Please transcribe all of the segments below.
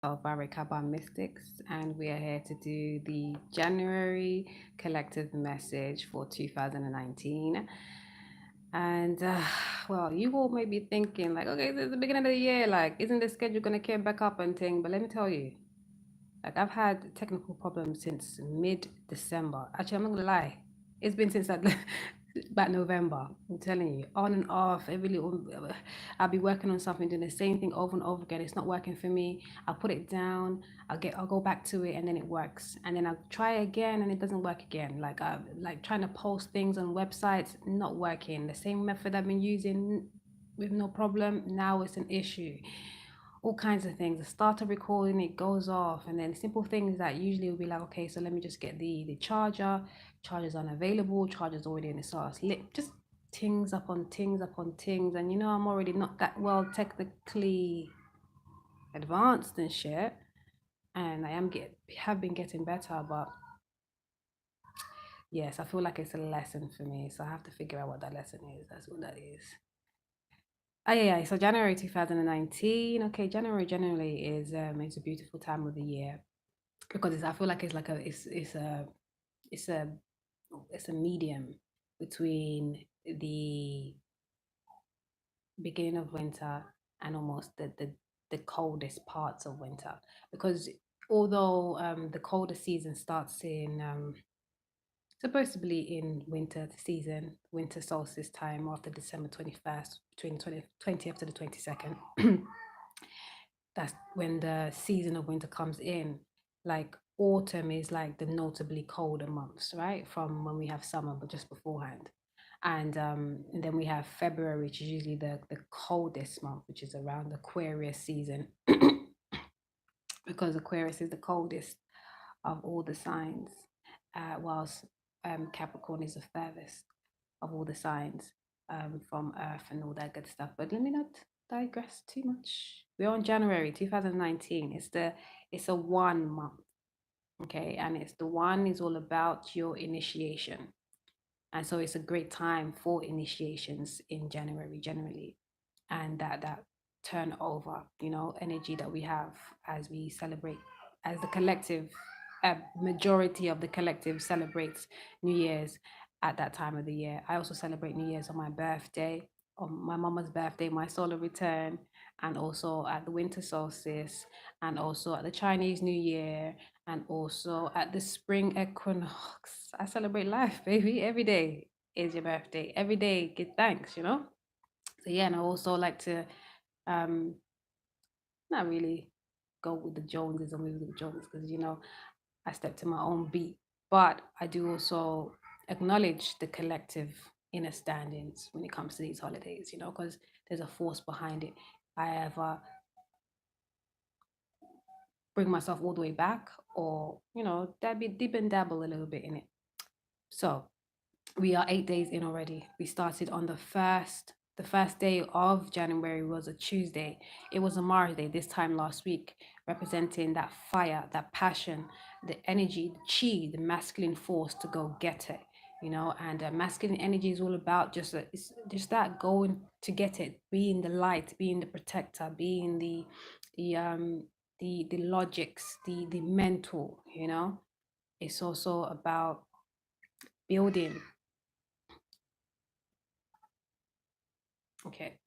of Barricaba Mystics, and we are here to do the January collective message for 2019. And well, you all may be thinking, like, okay, this is the beginning of the year, like, isn't the schedule going to clear back up and thing? But let me tell you, like, I've had technical problems since mid-December. Actually, I'm not gonna lie. It's been since that about November. I'm telling you, on and off, every little. I'll be working on something, doing the same thing over and over again. It's not working for me. I'll put it down. I'll go back to it, and then it works. And then I'll try again, and it doesn't work again. Like trying to post things on websites, not working. The same method I've been using with no problem. Now it's an issue, all kinds of things. I start a recording, it goes off, and then simple things that usually will be like, okay, so let me just get the charger. Charger's unavailable. Charger's already in the source. Just things upon things upon things, and you know I'm already not that well technically advanced and shit, and have been getting better, but yes, I feel like it's a lesson for me, so I have to figure out what that lesson is. That's what that is. Oh yeah, yeah. So January 2019. Okay, January generally is it's a beautiful time of the year because I feel like it's like a it's a it's a medium between the beginning of winter and almost the coldest parts of winter, because although the colder season starts in supposed to be in winter season, winter solstice time after December 21st, between 20th to the 22nd. That's when the season of winter comes in. Like autumn is like the notably colder months, right? From when we have summer, but just beforehand. And then we have February, which is usually the coldest month, which is around Aquarius season, because Aquarius is the coldest of all the signs, whilst Capricorn is the furthest of all the signs from Earth and all that good stuff. But let me not digress too much. We're on January 2019. It's a 1 month, okay, and it's the one is all about your initiation, and so it's a great time for initiations in January generally, and that turnover, energy that we have as we celebrate, as the collective, majority of the collective celebrates New Year's at that time of the year. I also celebrate New Year's on my birthday, on my mama's birthday, my solar return, and also at the winter solstice, and also at the Chinese New Year, and also at the spring equinox. I celebrate life, baby. Every day is your birthday. Every day, give thanks. So yeah, and I also like to um not really go with the Joneses or move with the Joneses, because I step to my own beat. But I do also acknowledge the collective inner standings when it comes to these holidays, because there's a force behind it. I ever bring myself all the way back, or dip and dabble a little bit in it. So we are 8 days in already. We started on the first day of January was a Tuesday. It was a Mars day this time last week, representing that fire, that passion, the energy, the chi, the masculine force to go get it. And masculine energy is all about it's just that going to get it, being the light, being the protector, being the logics, the mental. It's also about building. Okay,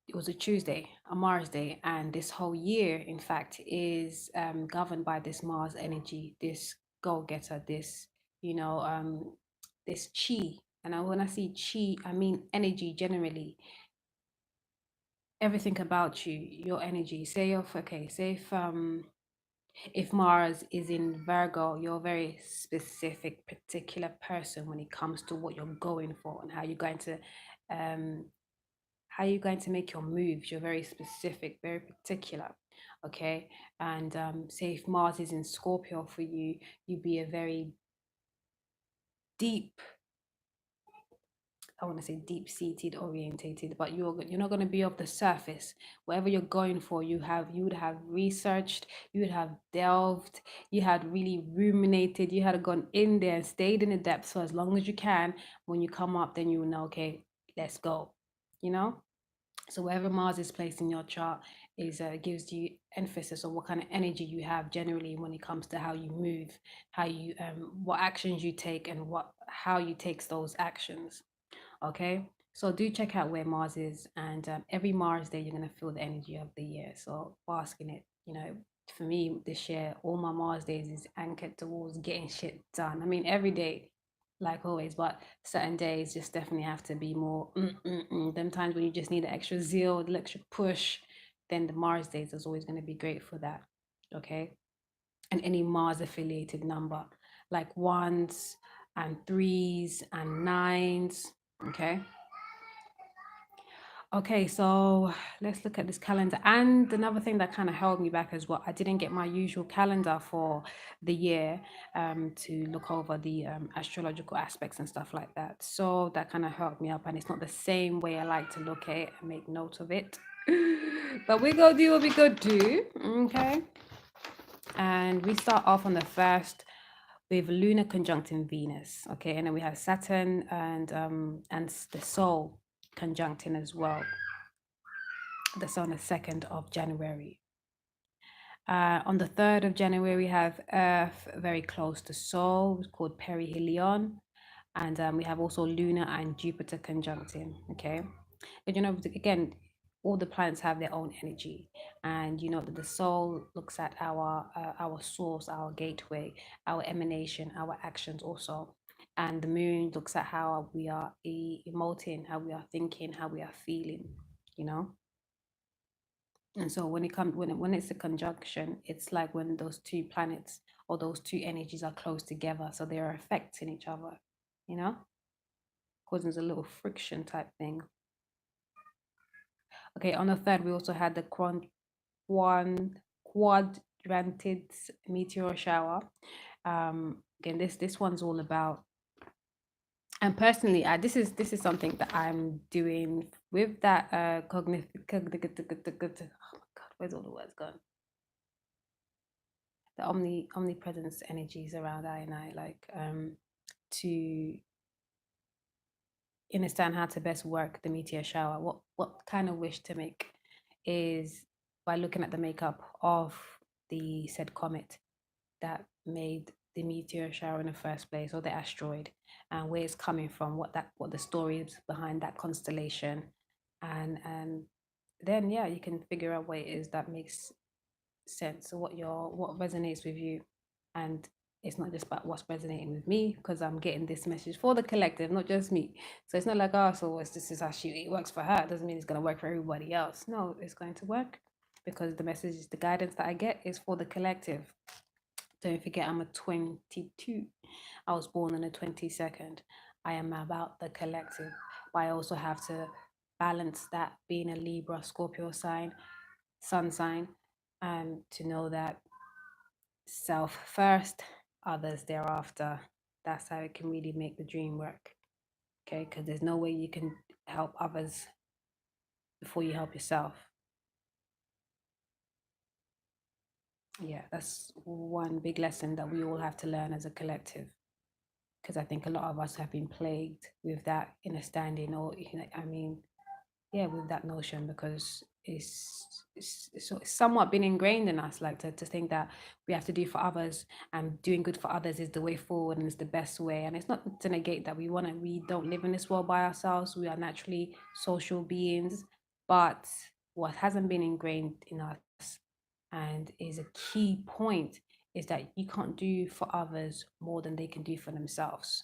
it was a Tuesday, a Mars day, and this whole year, in fact, is governed by this Mars energy, this go-getter, this chi. And when I say chi, I mean energy generally. Everything about you, your energy. Say if Mars is in Virgo, you're a very specific, particular person when it comes to what you're going for and um, how you're going to make your moves. You're very specific, very particular. Okay. And say if Mars is in Scorpio for you, you'd be a very deep, I want to say deep-seated, orientated, but you're not going to be off the surface. Whatever you're going for, you would have researched, you would have delved, you had really ruminated, you had gone in there and stayed in the depths for as long as you can. When you come up, then you will know, okay, let's go. So wherever Mars is placed in your chart, is gives you emphasis on what kind of energy you have generally when it comes to how you move, how you what actions you take, and what how you take those actions. Okay, so do check out where Mars is, and every Mars day you're gonna feel the energy of the year. So bask in it. You know, for me this year, all my Mars days is anchored towards getting shit done. I mean, every day, like always, but certain days just definitely have to be more. Them times when you just need the extra zeal, the extra push, then the Mars days is always gonna be great for that. Okay, and any Mars affiliated number, like ones and threes and nines. Okay. Okay, so let's look at this calendar. And another thing that kind of held me back as well, I didn't get my usual calendar for the year to look over the astrological aspects and stuff like that. So that kind of held me up, and it's not the same way I like to look at it and make note of it. But we go do what we go do, okay? And we start off on the first with lunar conjuncting Venus, okay, and then we have Saturn and the Sol conjuncting as well. That's on the 2nd of January. On the 3rd of January, we have Earth very close to Sol, it's called perihelion, and we have also Luna and Jupiter conjuncting. Okay, and you know, again, all the planets have their own energy, and you know that the soul looks at our source, our gateway, our emanation, our actions also, and the moon looks at how we are emoting, how we are thinking, how we are feeling. You know. And so when it comes when it's a conjunction, it's like when those two planets or those two energies are close together, so they are affecting each other, you know, causing a little friction type thing. Okay, on the 3rd, we also had the quadrantid meteor shower. Again, this one's all about, and personally, this is something that I'm doing with that cognitive. Oh my God, where's all the words gone? The omnipresence energies around I and I, like to understand how to best work the meteor shower. What kind of wish to make is by looking at the makeup of the said comet that made the meteor shower in the first place, or the asteroid, and where it's coming from, what the story is behind that constellation, and then yeah, you can figure out what it is that makes sense, or what resonates with you. And it's not just about what's resonating with me, because I'm getting this message for the collective, not just me. So it's not like, oh, so this is how it works for her, it doesn't mean it's going to work for everybody else. No, it's going to work because the message is, the guidance that I get is for the collective. Don't forget, I'm a 22. I was born on the 22nd. I am about the collective, but I also have to balance that, being a Libra Scorpio sign, sun sign, and to know that self first, others thereafter. That's how it can really make the dream work. Okay, because there's no way you can help others before you help yourself. Yeah, that's one big lesson that we all have to learn as a collective. Because I think a lot of us have been plagued with that understanding, or you know, I mean, yeah, with that notion, because it's somewhat been ingrained in us, like to think that we have to do for others, and doing good for others is the way forward and is the best way. And it's not to negate that we don't live in this world by ourselves, we are naturally social beings, but what hasn't been ingrained in us, and is a key point, is that you can't do for others more than they can do for themselves.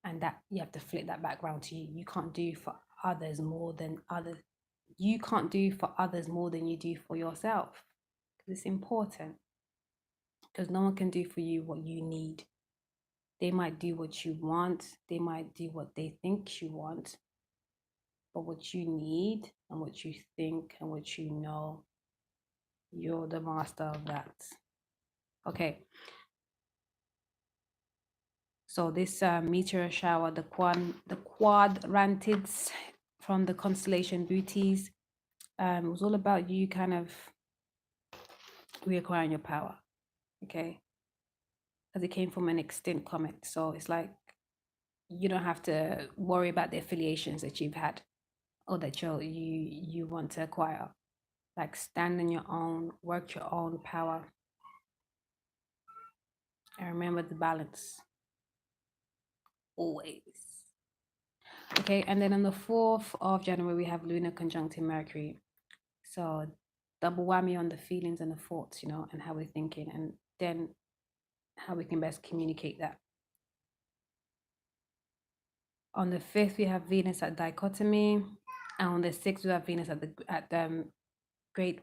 And that you have to flip that back around to you. You can't do for others more than others. You can't do for others more than you do for yourself. Because it's important. Because no one can do for you what you need. They might do what you want. They might do what they think you want. But what you need and what you think and what you know, you're the master of that. Okay. So this meteor shower, the quadrantids from the constellation Booties, it was all about you kind of reacquiring your power, okay? Because it came from an extinct comet, so it's like you don't have to worry about the affiliations that you've had or that you want to acquire. like stand on your own, work your own power, and remember the balance always. Okay, and then on the 4th of January, we have lunar conjuncting Mercury. So double whammy on the feelings and the thoughts, and how we're thinking, and then how we can best communicate that. On the 5th, we have Venus at dichotomy, and on the 6th, we have Venus at the great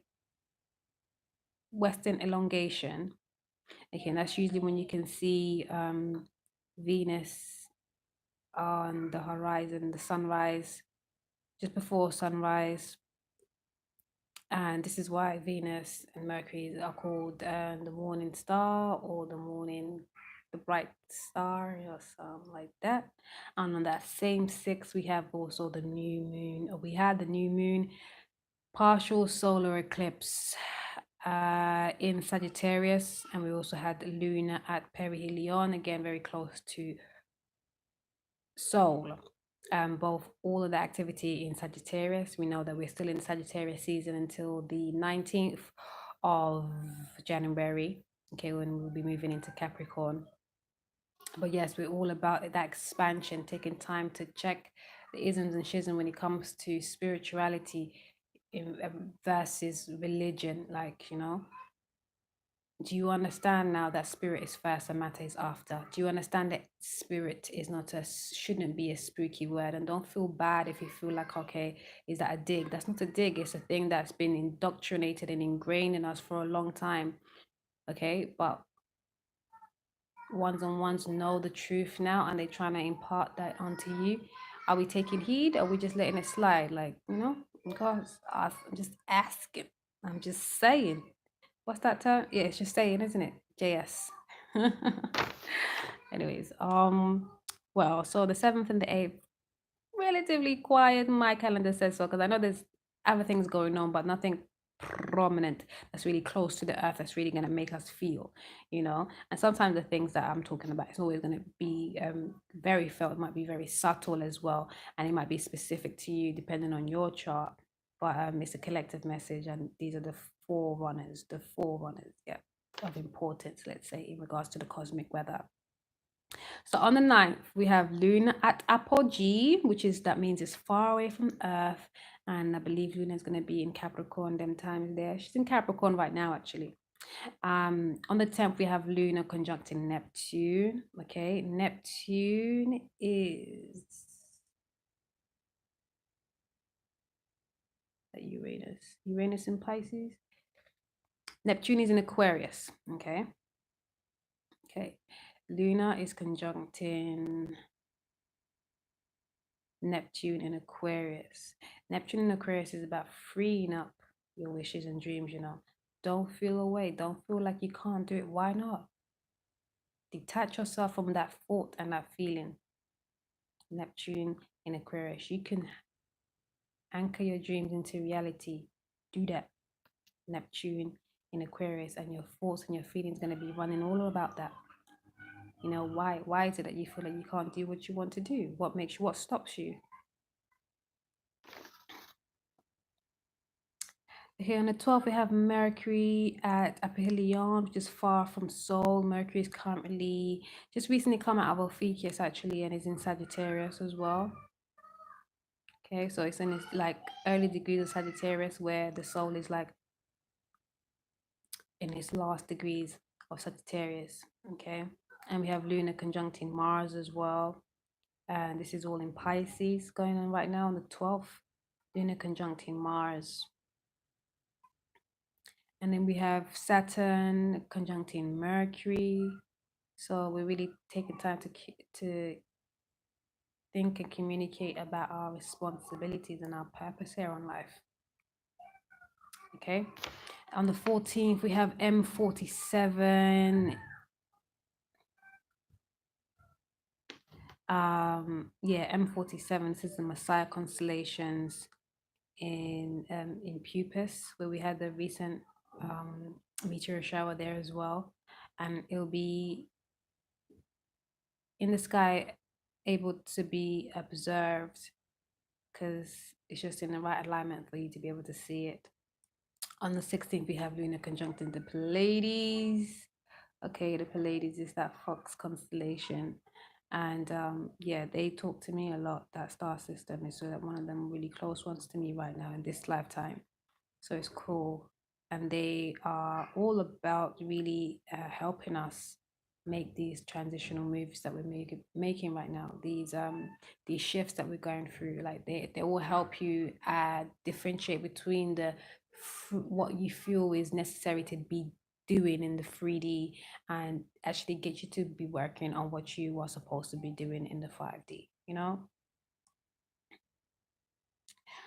western elongation. Okay, and that's usually when you can see Venus on the horizon, the sunrise, just before sunrise. And this is why Venus and Mercury are called the morning star, or the bright star, or something like that. And on that same 6, we have also the new moon, or we had the new moon partial solar eclipse in Sagittarius, and we also had Luna at perihelion, again very close to Sol. Both all of the activity in Sagittarius. We know that we're still in Sagittarius season until the 19th of January, okay, when we'll be moving into Capricorn. But yes, we're all about that expansion, taking time to check the isms and schisms when it comes to spirituality versus religion. Like, do you understand now that spirit is first and matter is after? Do you understand that spirit is shouldn't be a spooky word? And don't feel bad if you feel like, okay, is that a dig? That's not a dig. It's a thing that's been indoctrinated and ingrained in us for a long time. Okay, but ones on ones know the truth now, and they're trying to impart that onto you. Are we taking heed, or are we just letting it slide? Like, because I'm just asking. I'm just saying. What's that term? Yeah, it's just saying, isn't it? JS. Anyways, well, so the 7th and the 8th, relatively quiet. My calendar says so, because I know there's other things going on, but nothing prominent that's really close to the earth that's really going to make us feel, and sometimes the things that I'm talking about, it's always going to be very felt. It might be very subtle as well, and it might be specific to you depending on your chart, but it's a collective message, and these are the forerunners, yeah, of importance, let's say, in regards to the cosmic weather. So on the 9th, we have Luna at apogee, that means it's far away from Earth. And I believe Luna is going to be in Capricorn them times there. She's in Capricorn right now, actually. On the 10th, we have Luna conjuncting Neptune. Okay, Neptune is Uranus. Uranus in Pisces. Neptune is in Aquarius. Okay. Luna is conjuncting Neptune in Aquarius. Neptune in Aquarius is about freeing up your wishes and dreams, Don't feel away. Don't feel like you can't do it. Why not? Detach yourself from that thought and that feeling. Neptune in Aquarius. You can anchor your dreams into reality. Do that. Neptune in Aquarius, and your thoughts and your feelings going to be running all about that. Why is it that you feel like you can't do what you want to do? What stops you? Here on the 12th, we have Mercury at Apparel, which is far from Sol. Mercury is currently just recently come out of Ophiuchus, actually, and is in Sagittarius as well. Okay, so it's in its like early degrees of Sagittarius, where the Sol is like in its last degrees of Sagittarius. Okay, and we have Luna conjuncting Mars as well. And this is all in Pisces going on right now on the 12th. Luna conjuncting Mars. And then we have Saturn conjuncting Mercury. So we're really taking time to think and communicate about our responsibilities and our purpose here on life. Okay. On the 14th, we have M47. M47. This is the Messiah constellations in Pupus, where we had the recent meteor shower there as well, and it'll be in the sky, able to be observed, because it's just in the right alignment for you to be able to see it. On the 16th, we have Luna conjuncting the Pleiades. Okay, the Pleiades is that Fox constellation. And yeah, they talk to me a lot, that star system is one of them really close ones to me right now in this lifetime. So it's cool. And they are all about really helping us make these transitional moves that we're making right now. These shifts that we're going through, like they will help you differentiate between what you feel is necessary to be doing in the 3D and actually get you to be working on what you are supposed to be doing in the 5D, you know?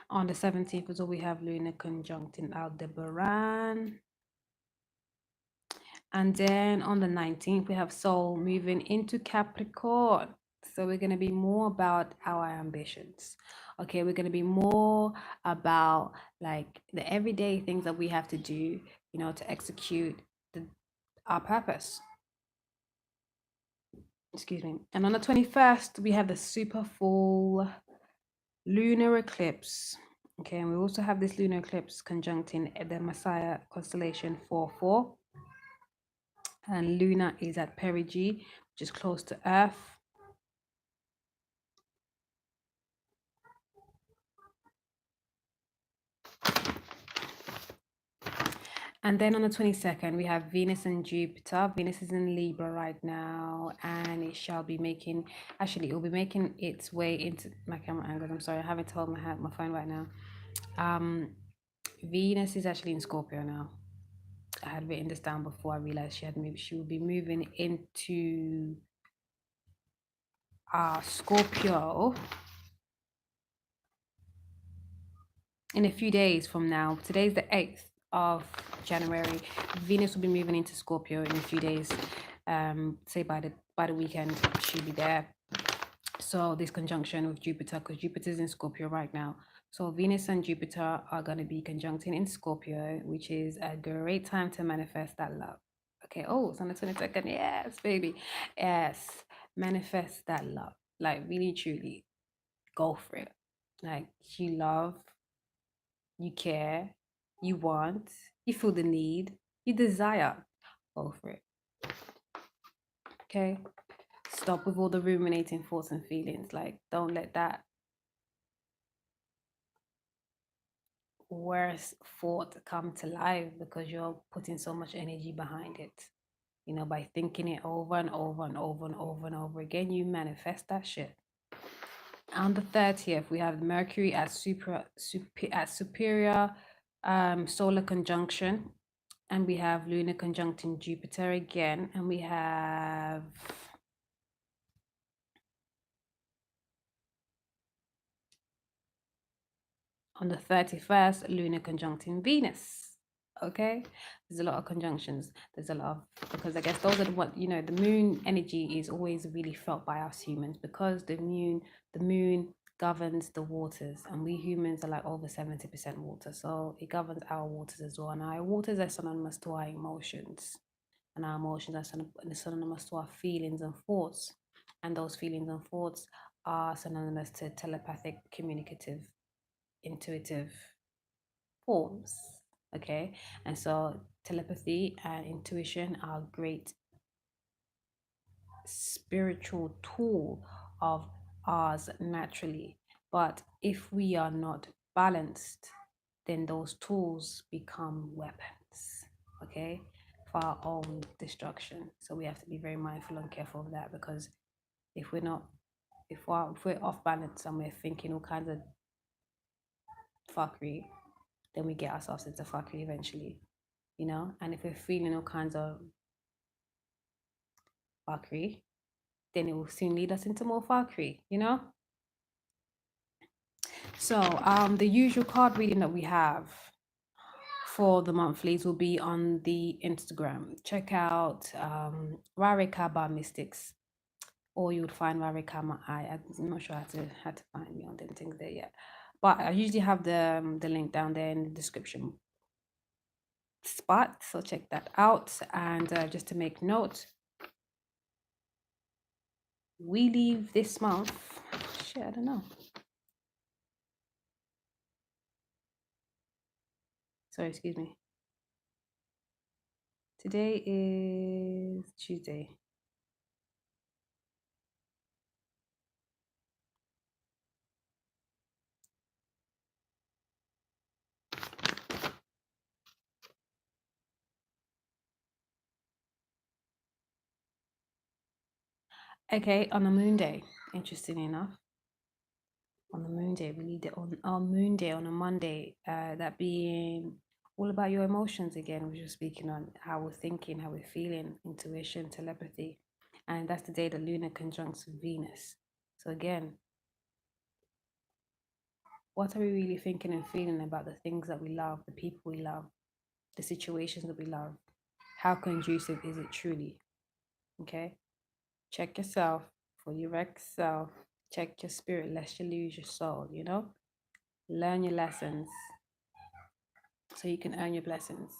On the 17th is all we have Luna conjuncting Aldebaran. And then on the 19th, we have Sol moving into Capricorn. So we're going to be more about our ambitions. Okay, we're going to be more about like the everyday things that we have to do, you know, to execute our purpose. Excuse me. And on the 21st, we have the super full lunar eclipse. Okay, and we also have this lunar eclipse conjuncting the Messiah constellation 4-4. And Luna is at perigee, which is close to Earth. And then on the 22nd, we have Venus and Jupiter. Venus is in Libra right now, and it shall be making, actually, it will be making its way into my camera angle. I'm sorry, I haven't held my phone right now. Venus is actually in Scorpio now. I had written this down before I realized she will be moving into Scorpio in a few days from now. Today's the 8th of January. Venus will be moving into Scorpio in a few days. Say by the weekend, she'll be there. So this conjunction with Jupiter, because Jupiter's in Scorpio right now. So Venus and Jupiter are going to be conjuncting in Scorpio, which is a great time to manifest that love. Okay. Oh, it's on the 22nd. Yes, baby. Yes. Manifest that love. Like really, truly go for it. Like you love, you care, you want, you feel the need, you desire. Go for it. Okay. Stop with all the ruminating thoughts and feelings. Like, don't let that worst thought come to life because you're putting so much energy behind it. You know, by thinking it over and over and over and over and over again, you manifest that shit. On the 30th, we have Mercury at superior solar conjunction, and we have Luna conjuncting Jupiter again, and we have on the 31st, Luna conjuncting Venus. Okay, there's a lot of conjunctions. There's a lot of, because I guess those are what, you know, the moon energy is always really felt by us humans because the moon governs the waters, and we humans are like over 70% water, so it governs our waters as well. And our waters are synonymous to our emotions, and our emotions are synonymous to our feelings and thoughts, and those feelings and thoughts are synonymous to telepathic, communicative, intuitive forms. Okay, and so telepathy and intuition are a great spiritual tool of ours naturally, but if we are not balanced, then those tools become weapons, okay, for our own destruction. So we have to be very mindful and careful of that, because if we're not, if we're off balance and we're thinking all kinds of fuckery, then we get ourselves into fuckery eventually, you know. And if we're feeling all kinds of fuckery, then it will soon lead us into more fuckery, you know. So the usual card reading that we have for the monthlies will be on the Instagram. Check out Rarikaba Mystics, or you would find Rarikama I. I'm not sure how to find me on them things there yet, but I usually have the link down there in the description spot, so check that out. And just to make note, we leave this month, shit, I don't know, sorry, excuse me, Today is Tuesday. Okay, on a moon day, interestingly enough, on the moon day, we need it on our moon day on a Monday, that being all about your emotions again, which we're speaking on how we're thinking, how we're feeling, intuition, telepathy. And that's the day the lunar conjuncts Venus. So again, what are we really thinking and feeling about the things that we love, the people we love, the situations that we love? How conducive is it truly? Okay. Check yourself before you wreck yourself. Check your spirit lest you lose your soul, you know? Learn your lessons so you can earn your blessings.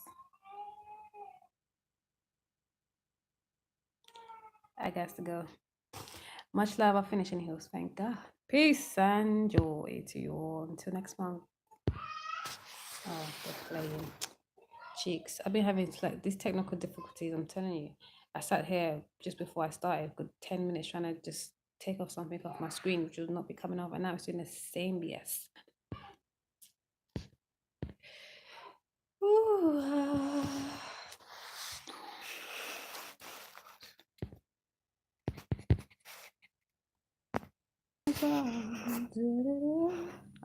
I got to go. Much love. I'll finish in heels. Thank God. Peace and joy to you all. Until next month. Oh, they're playing. Cheeks. I've been having like these technical difficulties. I'm telling you. I sat here just before I started, good 10 minutes trying to just take off something off my screen, which would not be coming off. And now it's doing the same BS. Ooh,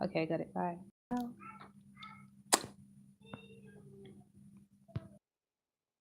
Okay, got it. Bye.